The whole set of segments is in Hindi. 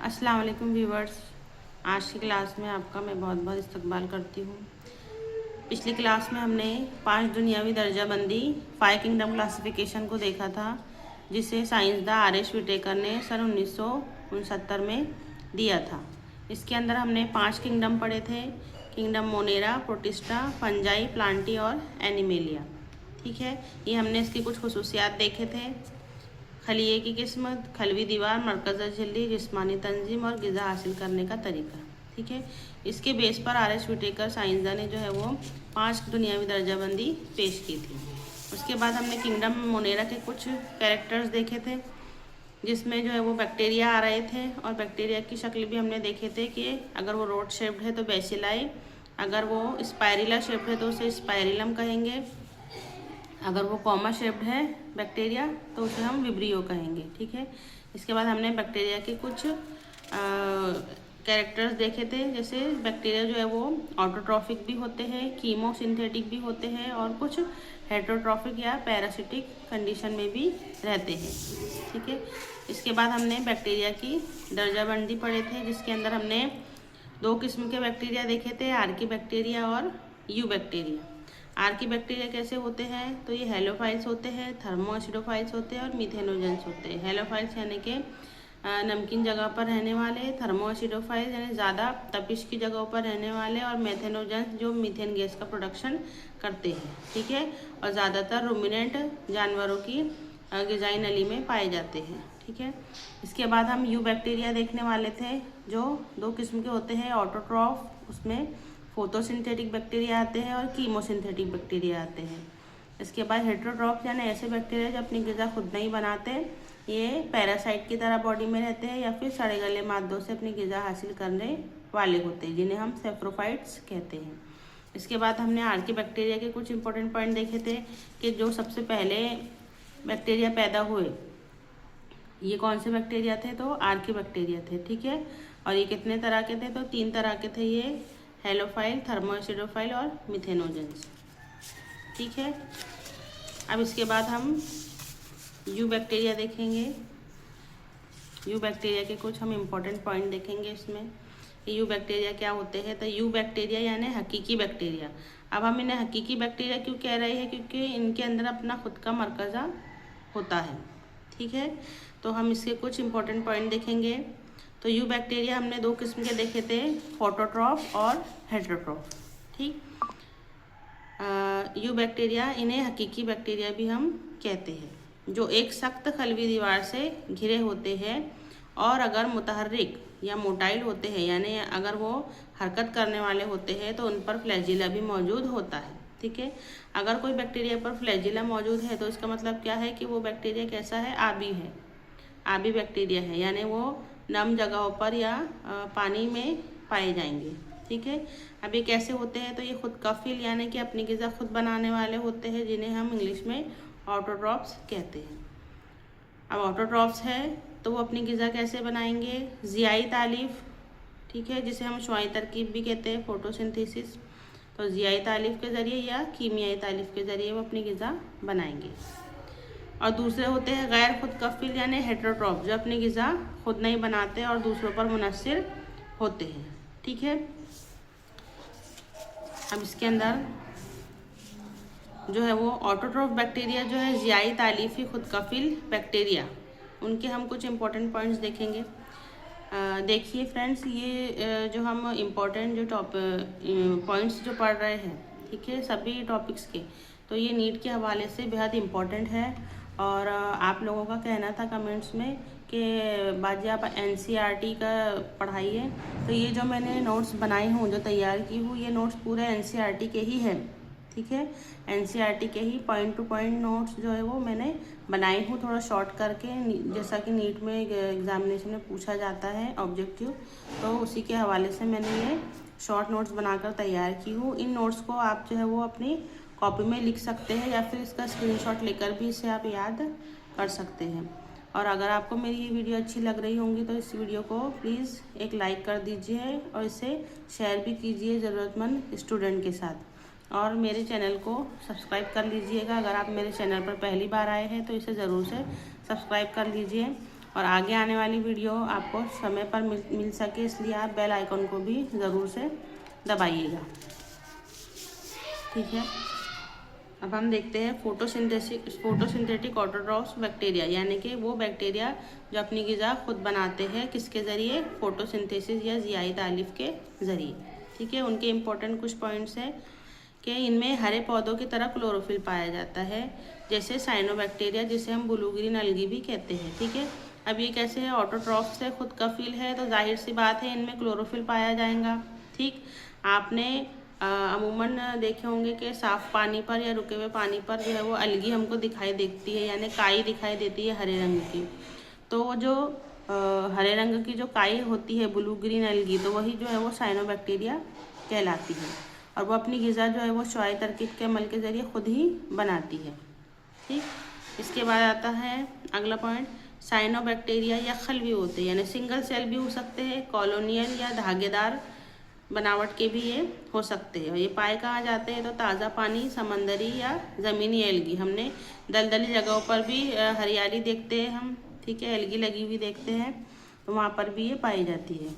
अस्सलाम वालेकुम व्यूवर्स। आज की क्लास में आपका मैं बहुत बहुत इस्तकबाल करती हूँ। पिछली क्लास में हमने 5 दुनियावी दर्जाबंदी 5 किंगडम क्लासिफिकेशन को देखा था, जिसे साइंसदान आर.एच. विटेकर ने सन 1969 में दिया था। इसके अंदर हमने 5 किंगडम पढ़े थे: kingdom Monera, protista, fungi, Plantae और एनिमेलिया। ठीक है, ये हमने इसकी कुछ खुसूसियात देखे थे: खलिए की किस्मत, खलवी दीवार, मरकज़ झिल्ली, जिस्मानी तंजीम और ग़िज़ा हासिल करने का तरीका। ठीक है, इसके बेस पर आर.एच. विटेकर साइंसदान ने जो है वो 5 दुनियावी दर्जाबंदी पेश की थी। उसके बाद हमने किंगडम मोनेरा के कुछ कैरेक्टर्स देखे थे, जिसमें जो है वो बैक्टीरिया आ रहे थे, और बैक्टीरिया की शक्ल भी हमने देखे थे कि अगर वो रोड शेप्ड है तो बेसिलाई, अगर वो स्पायरिला शेप्ड है तो उसे स्पायरिलम कहेंगे, अगर वो कॉमा शेप्ड है बैक्टीरिया तो उसे हम विब्रियो कहेंगे। ठीक है, इसके बाद हमने बैक्टीरिया के कुछ कैरेक्टर्स देखे थे, जैसे बैक्टीरिया जो है वो ऑटोट्रॉफिक भी होते हैं, कीमोसिंथेटिक भी होते हैं, और कुछ हेटरोट्रॉफिक या पैरासिटिक कंडीशन में भी रहते हैं। ठीक है, इसके बाद हमने बैक्टीरिया की दर्जाबंदी पढ़े थे, जिसके अंदर हमने 2 किस्म के बैक्टीरिया देखे थे: आर्की बैक्टीरिया और यू बैक्टीरिया। आर्की बैक्टीरिया कैसे होते हैं? तो ये हेलोफाइल्स होते हैं, थर्मोएसिडोफाइल्स होते हैं और मिथेनोजेंस होते हैं। हेलोफाइल्स यानी कि नमकीन जगह पर रहने वाले, थर्मोएसिडोफाइल्स यानी ज़्यादा तपिश की जगहों पर रहने वाले, और मेथेनोजेंस जो मीथेन गैस का प्रोडक्शन करते हैं। ठीक है, और ज़्यादातर रूमिनेंट जानवरों की ग़िज़ाई नली में पाए जाते हैं। ठीक है, इसके बाद हम यू बैक्टीरिया देखने वाले थे, जो 2 किस्म के होते हैं: ऑटोट्रॉफ, उसमें फोटोसिंथेटिक बैक्टीरिया आते हैं, और कीमोसिंथेटिक बैक्टीरिया आते हैं। इसके बाद हेटरोट्रॉफ यानी ऐसे बैक्टीरिया जो अपनी ग़िज़ा खुद नहीं बनाते, ये पैरासाइट की तरह बॉडी में रहते हैं, या फिर सड़े गले मादों से अपनी ग़िज़ा हासिल करने वाले होते हैं, जिन्हें हम सेफ्रोफाइट्स कहते हैं। इसके बाद हमने आर्की बैक्टीरिया के कुछ इंपॉर्टेंट पॉइंट देखे थे कि जो सबसे पहले बैक्टीरिया पैदा हुए, ये कौन से बैक्टीरिया थे? तो आर्की बैक्टीरिया थे। ठीक है, और ये कितने तरह के थे? तो 3 तरह के थे, ये हेलोफाइल, थर्मोएसिडोफाइल और मिथेनोजेंस। ठीक है, अब इसके बाद हम यू बैक्टीरिया देखेंगे। यू बैक्टीरिया के कुछ हम इम्पोर्टेंट पॉइंट देखेंगे इसमें। यू बैक्टीरिया क्या होते हैं? तो यू बैक्टीरिया यानी हकीकी बैक्टीरिया। अब हम इन्हें हकीकी बैक्टीरिया क्यों कह रहे हैं? क्योंकि इनके अंदर अपना खुद का मरकज़ा होता है। ठीक है, तो हम इसके कुछ इम्पोर्टेंट पॉइंट देखेंगे। तो यू बैक्टीरिया हमने 2 किस्म के देखे थे: फोटोट्रॉफ और हेटरोट्रॉफ। ठीक, यू बैक्टीरिया, इन्हें हकीकी बैक्टीरिया भी हम कहते हैं, जो एक सख्त खलवी दीवार से घिरे होते हैं, और अगर मुतहर्रिक या मोटाइल होते हैं, यानी अगर वो हरकत करने वाले होते हैं, तो उन पर फ्लैजिला भी मौजूद होता है। ठीक है, अगर कोई बैक्टीरिया पर फ्लैजिला मौजूद है तो इसका मतलब क्या है कि वो बैक्टीरिया कैसा है? आबी है, आबी बैक्टीरिया है, यानी वो नम जगहों पर या पानी में पाए जाएंगे। ठीक है, अब ये कैसे होते हैं? तो ये खुद कफिल यानी कि अपनी ग़िज़ा खुद बनाने वाले होते हैं, जिन्हें हम इंग्लिश में ऑटोट्रॉफ्स कहते हैं। अब ऑटोट्रॉफ्स है तो वो अपनी ग़िज़ा कैसे बनाएंगे? ज़ियाई तालीफ, ठीक है, जिसे हम शुआई तरकीब भी कहते हैं, फोटोसिंथेसिस। तो ज़ियाई तालीफ के ज़रिए या कीमियाई तालीफ के ज़रिए वो अपनी ग़िज़ा बनाएंगे। और दूसरे होते हैं गैर खुद कफिल यानी हेटरोट्रॉफ, जो अपनी ग़िज़ा खुद नहीं बनाते और दूसरों पर मुनहसिर होते हैं। ठीक है, अब इसके अंदर जो है वो ऑटोट्रॉफ बैक्टीरिया जो है ज़ियाई तालीफ़ी खुद कफिल बैक्टीरिया, उनके हम कुछ इम्पोर्टेंट पॉइंट्स देखेंगे। देखिए फ्रेंड्स, ये जो हम इम्पोर्टेंट जो पॉइंट्स जो पढ़ रहे हैं, ठीक है, सभी टॉपिक्स के, तो ये नीट के हवाले से बेहद इम्पोर्टेंट है। और आप लोगों का कहना था कमेंट्स में कि बाजी आप NCERT का पढ़ाइए, तो ये जो मैंने नोट्स बनाई हूँ, जो तैयार की हूँ, ये नोट्स पूरे NCERT के ही हैं। ठीक है, NCERT के ही पॉइंट टू पॉइंट नोट्स जो है वो मैंने बनाई हूँ, थोड़ा शॉर्ट करके, जैसा कि नीट में एग्जामिनेशन में पूछा जाता है ऑब्जेक्टिव, तो उसी के हवाले से मैंने ये शॉर्ट नोट्स बनाकर तैयार की हूँ। इन नोट्स को आप जो है वो अपनी कॉपी में लिख सकते हैं, या फिर इसका स्क्रीनशॉट लेकर भी इसे आप याद कर सकते हैं। और अगर आपको मेरी ये वीडियो अच्छी लग रही होंगी तो इस वीडियो को प्लीज़ एक लाइक कर दीजिए, और इसे शेयर भी कीजिए ज़रूरतमंद स्टूडेंट के साथ। और मेरे चैनल को सब्सक्राइब कर लीजिएगा। अगर आप मेरे चैनल पर पहली बार आए हैं तो इसे ज़रूर से सब्सक्राइब कर लीजिए। और आगे आने वाली वीडियो आपको समय पर मिल सके, इसलिए आप बेल आइकन को भी ज़रूर से दबाइएगा। ठीक है, अब हम देखते हैं फोटोसिंथेटिक ऑटोट्रॉफ्स बैक्टीरिया, यानी कि वो बैक्टीरिया जो अपनी ग़िज़ा खुद बनाते हैं, किसके ज़रिए? फोटोसिंथेसिस या ज़ियाई तालीफ के ज़रिए। ठीक है, उनके इम्पोर्टेंट कुछ पॉइंट्स हैं कि इनमें हरे पौधों की तरह क्लोरोफिल पाया जाता है, जैसे साइनोबैक्टीरिया, जिसे हम ब्लू ग्रीन अलगी भी कहते हैं। ठीक है, अब ये कैसे है? ऑटोट्रॉफ्स है, खुद का फील है, तो जाहिर सी बात है इनमें क्लोरोफिल पाया जाएगा। ठीक, आपने अमूमन देखे होंगे कि साफ़ पानी पर या रुके हुए पानी पर जो है वो अलगी हमको दिखाई देती है, यानी काई दिखाई देती है हरे रंग की। तो वो जो हरे रंग की जो काई होती है, ब्लू ग्रीन अलगी, तो वही जो है वो साइनोबैक्टीरिया कहलाती है, और वो अपनी ग़िज़ा जो है वो चौआई तरकीब के अमल के ज़रिए खुद ही बनाती है। ठीक, इसके बाद आता है अगला पॉइंट, साइनोबैक्टीरिया या खलवी होते हैं, यानी सिंगल सेल भी हो सकते हैं, कॉलोनियल या धागेदार बनावट के भी ये हो सकते हैं। ये पाए कहाँ जाते हैं? तो ताज़ा पानी, समंदरी या ज़मीनी एल्गी, हमने दलदली जगहों पर भी हरियाली देखते हैं हम। ठीक है, एल्गी लगी हुई देखते हैं, तो वहाँ पर भी ये पाई जाती है।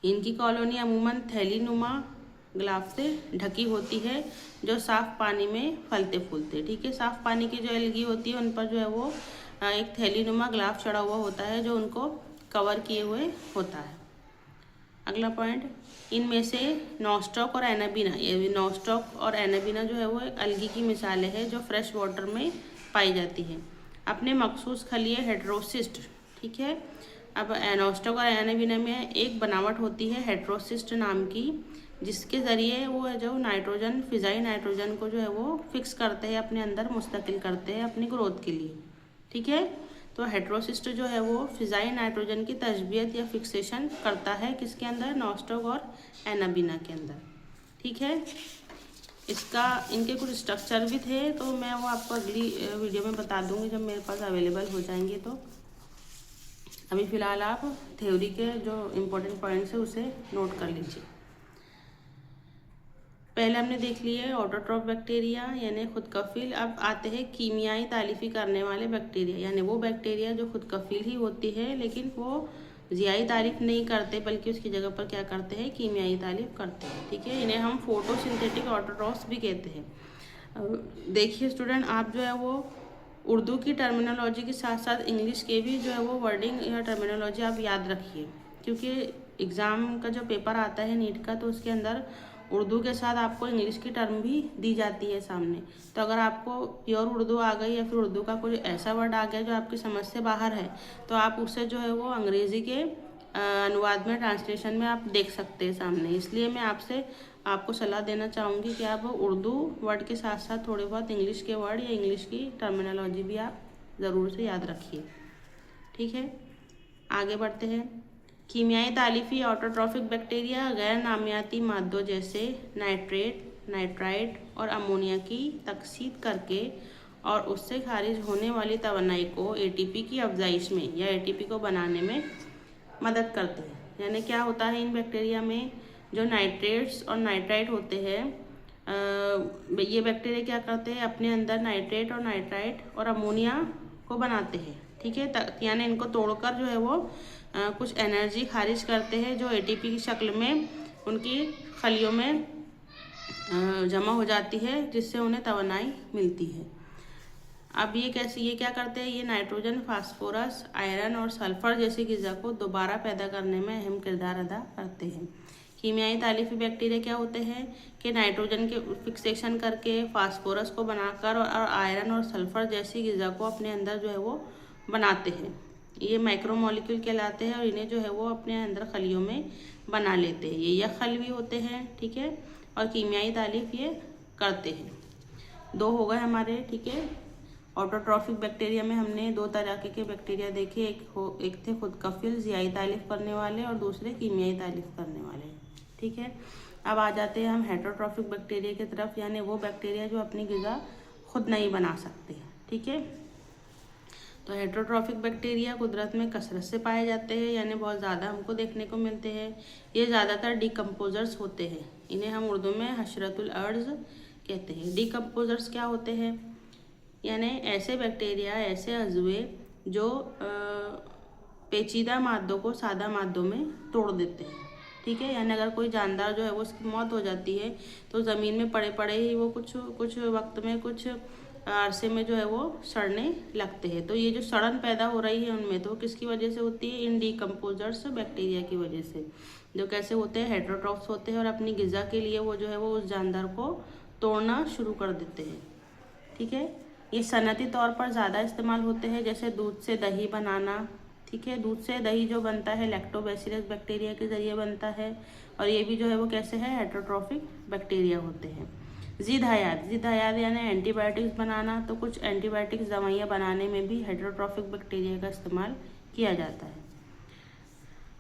इनकी कॉलोनी अमूमन थैलीनुमा ग्लाफ से ढकी होती है, जो साफ़ पानी में फलते फूलते। ठीक है, साफ़ पानी की जो एल्गी होती है उन पर जो है वो एक थैलीनुमा ग्लाफ चढ़ा हुआ होता है, जो उनको कवर किए हुए होता है। अगला पॉइंट, इनमें से नॉस्टॉक और एनाबीना, ये नॉस्टॉक और एनाबीना जो है वो एक अलगी की मिसालें हैं जो फ्रेश वाटर में पाई जाती है, अपने मखसूस खलीय हेटेरोसिस्ट। ठीक है, अब नॉस्टॉक और एनाबीना में एक बनावट होती है हेटेरोसिस्ट नाम की, जिसके ज़रिए वो जो नाइट्रोजन, फिजाई नाइट्रोजन को जो है वो फिक्स करते हैं, अपने अंदर मुस्तकिल करते हैं अपनी ग्रोथ के लिए। ठीक है, तो हेटेरोसिस्ट जो है वो फिजाई नाइट्रोजन की तशबीयत या फिक्सेशन करता है, किसके अंदर? नॉस्टॉक और एनाबीना के अंदर। ठीक है, इनके कुछ स्ट्रक्चर भी थे, तो मैं वो आपको अगली वीडियो में बता दूंगी जब मेरे पास अवेलेबल हो जाएंगे। तो अभी फ़िलहाल आप थ्योरी के जो इम्पोर्टेंट पॉइंट्स है उसे नोट कर लीजिए। पहले हमने देख लिए ऑटोट्रॉफ बैक्टीरिया, यानी खुद कफील। अब आते हैं कीमियाई तालीफी करने वाले बैक्टीरिया, यानी वो बैक्टीरिया जो खुद कफील ही होती है, लेकिन वो ज़ियाई तालीफ नहीं करते, बल्कि उसकी जगह पर क्या करते हैं? कीमियाई तालीफ करते हैं। ठीक है, इन्हें हम फोटोसिंथेटिक ऑटोट्रॉफ्स भी कहते हैं। देखिए स्टूडेंट, आप जो है वो उर्दू की टर्मिनोलॉजी के साथ साथ इंग्लिश के भी जो है वो वर्डिंग या टर्मिनोलॉजी आप याद रखिए, क्योंकि एग्ज़ाम का जो पेपर आता है नीट का, तो उसके अंदर उर्दू के साथ आपको इंग्लिश की टर्म भी दी जाती है सामने। तो अगर आपको प्योर उर्दू आ गई या फिर उर्दू का कोई ऐसा वर्ड आ गया जो आपकी समझ से बाहर है, तो आप उससे जो है वो अंग्रेज़ी के अनुवाद में, ट्रांसलेशन में आप देख सकते हैं सामने। इसलिए मैं आपको सलाह देना चाहूँगी कि आप उर्दू वर्ड के साथ साथ थोड़े बहुत इंग्लिश के वर्ड या इंग्लिश की टर्मिनोलॉजी भी आप ज़रूर से याद रखिए। ठीक है, आगे बढ़ते हैं। कीमियाई तालीफी ऑटोट्रॉफिक बैक्टीरिया गैर नामियाती मादों जैसे नाइट्रेट, नाइट्राइट और अमोनिया की तकसीद करके और उससे खारिज होने वाली तवानाई को एटीपी की अफजाइश में या एटीपी को बनाने में मदद करते हैं। यानी क्या होता है इन बैक्टीरिया में? जो नाइट्रेट्स और नाइट्राइट होते हैं, ये बैक्टीरिया क्या करते हैं? अपने अंदर नाइट्रेट और नाइट्राइट और अमोनिया को बनाते हैं। ठीक है, यानी इनको तोड़कर जो है वो कुछ एनर्जी खारिज करते हैं, जो एटीपी की शक्ल में उनकी खलियों में जमा हो जाती है, जिससे उन्हें तवानाई मिलती है। अब ये क्या करते हैं? ये नाइट्रोजन, फास्फोरस, आयरन और सल्फर जैसी ग़िज़ा को दोबारा पैदा करने में अहम किरदार अदा करते हैं। कीमियाई तालीफी बैक्टीरिया क्या होते हैं कि नाइट्रोजन के फिक्सेशन करके, फास्फोरस को बनाकर और आयरन और सल्फर जैसी ग़िज़ा को अपने अंदर जो है वो बनाते हैं। ये माइक्रोमोलिक्यूल कहलाते हैं और इन्हें जो है वो अपने अंदर खलियों में बना लेते हैं। ये यखलवी होते हैं। ठीक है, और कीमियाई तालीफ ये करते हैं। दो हो गए हमारे। ठीक है, ऑटोट्रॉफिक बैक्टीरिया में हमने दो तरह के बैक्टीरिया देखे, एक थे खुद कफिल ज़ियाई तालीफ करने वाले और दूसरे कीमियाई तालीफ करने वाले। ठीक है, अब आ जाते हैं हम हेटेरोट्रॉफिक बैक्टीरिया की तरफ, यानी वो बैक्टीरिया जो अपनी ग़िज़ा खुद नहीं बना सकते। ठीक है, तो हेटेरोट्रॉफिक बैक्टीरिया कुदरत में कसरत से पाए जाते हैं, यानी बहुत ज़्यादा हमको देखने को मिलते हैं। ये ज़्यादातर डिकम्पोजर्स होते हैं। इन्हें हम उर्दू में हशरतुल अर्ज़ कहते हैं। डिकम्पोजर्स क्या होते हैं? यानी ऐसे बैक्टीरिया, ऐसे अज़ुए जो पेचीदा मादों को सादा मादों में तोड़ देते हैं, ठीक है। यानी अगर कोई जानदार जो है वो उसकी मौत हो जाती है तो ज़मीन में पड़े पड़े ही वो कुछ वक्त में, कुछ अरसे में जो है वो सड़ने लगते हैं। तो ये जो सड़न पैदा हो रही है उनमें, तो किसकी वजह से होती है? इन डिकम्पोजर्स बैक्टीरिया की वजह से, जो कैसे होते हैं? हेटरोट्रॉफ्स होते हैं और अपनी ग़िज़ा के लिए वो जो है वो उस जानदार को तोड़ना शुरू कर देते हैं, ठीक है। ये सनती तौर पर ज़्यादा इस्तेमाल होते हैं, जैसे दूध से दही बनाना, ठीक है। दूध से दही जो बनता है लैक्टोबैसिलस बैक्टीरिया के ज़रिए बनता है, और ये भी जो है वो कैसे है? हेटरोट्रॉफिक बैक्टीरिया होते हैं। ज़िद हयात यानी एंटीबायोटिक्स बनाना, तो कुछ एंटीबायोटिक्स दवाइयाँ बनाने में भी हेटरोट्रॉफिक बैक्टीरिया का इस्तेमाल किया जाता है।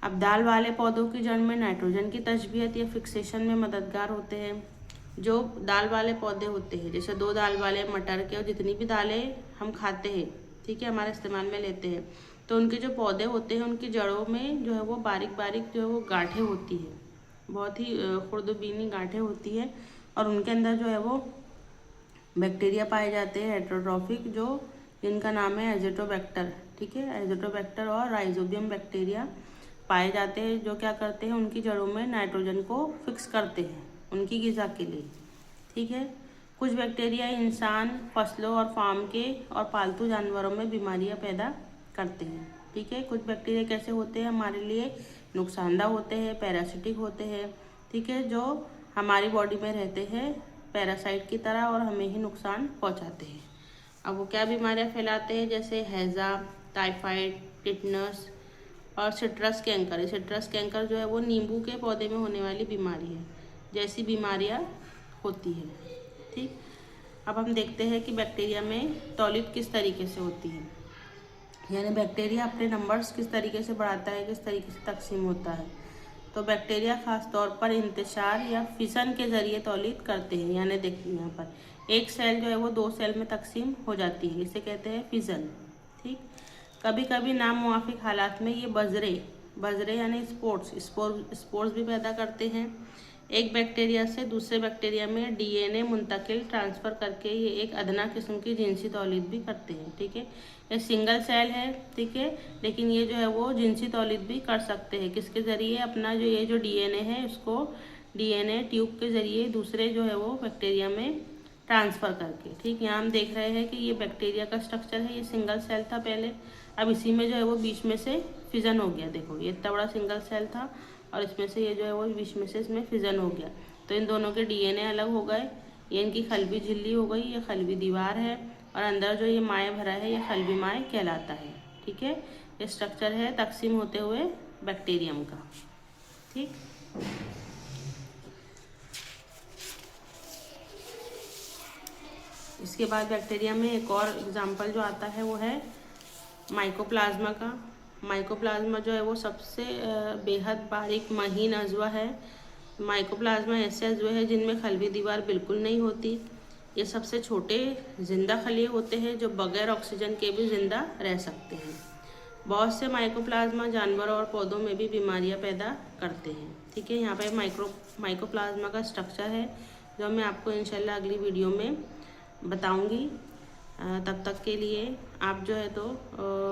अब दाल वाले पौधों की जड़ में नाइट्रोजन की तशबीहत या फिक्सेशन में मददगार होते हैं। जो दाल वाले पौधे होते हैं, जैसे 2 दाल वाले, मटर के, और जितनी भी दालें हम खाते हैं, ठीक है, हमारे इस्तेमाल में लेते हैं, तो उनके जो पौधे होते हैं उनकी जड़ों में जो है वो बारीक बारीक जो है वो गांठें होती है, बहुत ही खुर्दबीनी गांठें होती है, और उनके अंदर जो है वो बैक्टीरिया पाए जाते हैं हेटरोट्रॉफिक, जो जिनका नाम है एज़ोटोबैक्टर, ठीक है। एज़ोटोबैक्टर और राइजोबियम बैक्टीरिया पाए जाते हैं, जो क्या करते हैं? उनकी जड़ों में नाइट्रोजन को फिक्स करते हैं उनकी ग़िज़ा के लिए, ठीक है। कुछ बैक्टीरिया इंसान, फसलों और फार्म के और पालतू जानवरों में बीमारियां पैदा करते हैं, ठीक है। कुछ बैक्टीरिया कैसे होते हैं? हमारे लिए नुकसानदा होते हैं, पैरासिटिक होते हैं, ठीक है, जो हमारी बॉडी में रहते हैं पैरासाइट की तरह और हमें ही नुकसान पहुंचाते हैं। अब वो क्या बीमारियां फैलाते हैं? जैसे हैज़ा, टाइफाइड, टिटनस और सिट्रस कैंकर। सिट्रस कैंकर जो है वो नींबू के पौधे में होने वाली बीमारी है, जैसी बीमारियां होती है, ठीक। अब हम देखते हैं कि बैक्टीरिया में तौलीद किस तरीके से होती है, यानी बैक्टीरिया अपने नंबर्स किस तरीके से बढ़ाता है, किस तरीके से तकसीम होता है। तो बैक्टीरिया खास तौर पर इंतशार या फिसन के ज़रिए तौलीद करते हैं। यानी देखिए यहाँ पर एक सेल जो है वो 2 सेल में तकसीम हो जाती है, इसे कहते हैं फिजन, ठीक। कभी कभी नामुवाफिक हालात में ये बजरे यानी स्पोर्स भी पैदा करते हैं। एक बैक्टीरिया से दूसरे बैक्टीरिया में डीएनए मुंतकिल ट्रांसफ़र करके ये एक अदना किस्म की जिनसी तौलीद भी करते हैं, ठीक है। ये सिंगल सेल है, ठीक है, लेकिन ये जो है वो जिनसी तौलीद भी कर सकते हैं। किसके ज़रिए? अपना जो डीएनए है उसको डीएनए ट्यूब के ज़रिए दूसरे जो है वो बैक्टीरिया में ट्रांसफ़र करके, ठीक। यहाँ हम देख रहे हैं कि ये बैक्टीरिया का स्ट्रक्चर है, ये सिंगल सेल था पहले, अब इसी में जो है वो बीच में से फिजन हो गया। देखो ये इतना बड़ा सिंगल सेल था और इसमें से ये जो है वो बीच में से इसमें फिजन हो गया, तो इन दोनों के डीएनए अलग हो गए। ये इनकी खलबी झिल्ली हो गई, ये खलबी दीवार है, और अंदर जो ये माय भरा है ये खलबी माय कहलाता है, ठीक है। ये स्ट्रक्चर है तकसीम होते हुए बैक्टीरियम का, ठीक। इसके बाद बैक्टीरिया में एक और एग्जाम्पल जो आता है वो है माइकोप्लाज्मा का। माइकोप्लाज्मा जो है वो सबसे बेहद बारीक महीन अज़्वा है। माइकोप्लाज्मा ऐसे अज़्वे हैं जिनमें खलबी दीवार बिल्कुल नहीं होती। ये सबसे छोटे जिंदा खलिए होते हैं जो बगैर ऑक्सीजन के भी जिंदा रह सकते हैं। बहुत से माइकोप्लाज्मा जानवरों और पौधों में भी बीमारियां पैदा करते हैं, ठीक है। यहाँ पे माइकोप्लाज्मा का स्ट्रक्चर है जो मैं आपको इंशाल्लाह अगली वीडियो में बताऊंगी। तब तक के लिए आप जो है तो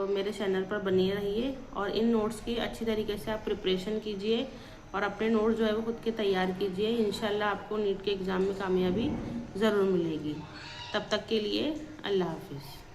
मेरे चैनल पर बने रहिए और इन नोट्स की अच्छी तरीके से आप प्रिपरेशन कीजिए और अपने नोट्स जो है वो खुद के तैयार कीजिए। इंशाल्लाह आपको नीट के एग्ज़ाम में कामयाबी ज़रूर मिलेगी। तब तक के लिए अल्लाह हाफिज़।